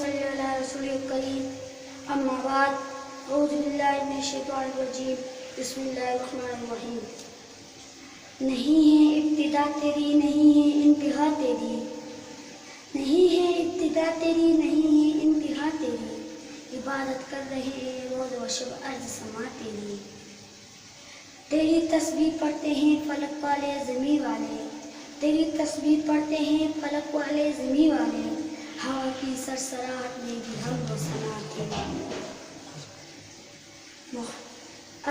صلی علی رسول کریم اما بعد اعوذ باللہ من الشیطان الرجیم بسم اللہ الرحمن الرحیم نہیں ہے ابتدا تیری نہیں ہے انتہا تیری نہیں ہے ابتدا تیری نہیں ہے انتہا تیری عبادت کر رہے ہیں روز و شب عرض سما تیری تسبیح پڑھتے ہیں فلک والے زمین والے تیری تسبیح پڑھتے ہیں فلک والے زمین والے ہوا کی سرسراہٹ میں بھی حمد و ثنا تیری۔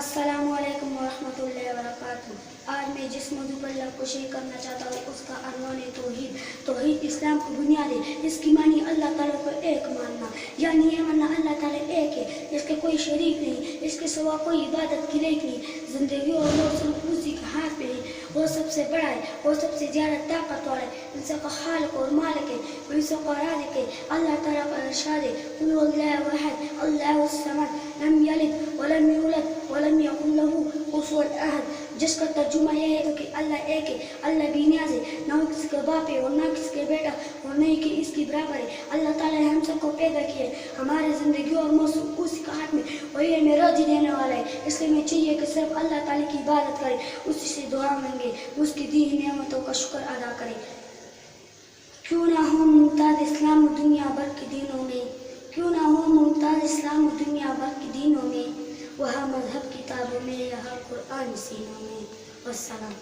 السلام علیکم ورحمۃ اللہ وبرکاتہ۔ آج میں جس موضوع پر اللہ کو شیئر کرنا چاہتا ہوں اس کا عنوان ہے توحید۔ توحید اسلام کی بنیاد ہے۔ اس کی معنی اللہ تعالیٰ کو ایک ماننا، یعنی یہ ماننا اللہ تعالیٰ ایک ہے، اس کے کوئی شریک نہیں، اس کے سوا کوئی عبادت کی لائق نہیں۔ زندگی اور موت صرف اسی کے ہاتھ میں ہے۔ وہ سب سے بڑا ہے، وہ سب سے زیادہ طاقت والا ہے، ان سب کا خالق اور مالک ہے، ان سب کا رازق ہے۔ اللہ تعالیٰ کا ارشاد ہے قل هو اللہ احد اللہ الصمد لم یلد ولم یولد ولم یکن له کفوا احد، جس کا ترجمہ یہ ہے کہ اللہ ایک ہے، اللہ بے نیاز ہے، نہ وہ کسی کا باپ ہے اور نہ کسی کا بیٹا اور نہ ہی اس کی برابر ہے۔ اللہ تعالیٰ نے ہم سب کو پیدا کیا ہے، ہماری زندگی اور موت اسی کا ہاتھ میں، وہی ہمیں روزی دینے والا ہے۔ اس لیے ہمیں چاہیے کہ صرف اللہ تعالیٰ کی عبادت کرے، اسی سے دعا مانگے، اس کی دی ہوئی نعمتوں کا شکر ادا کرے۔ کیوں نہ ہو ممتاز اسلام دنیا بھر کے دینوں میں، کیوں نہ ہو ممتاز اسلام دنیا بھر کے دینوں میں، وہاں مذہب کتابوں میں، یہاں قرآن سینوں میں۔ والسلام۔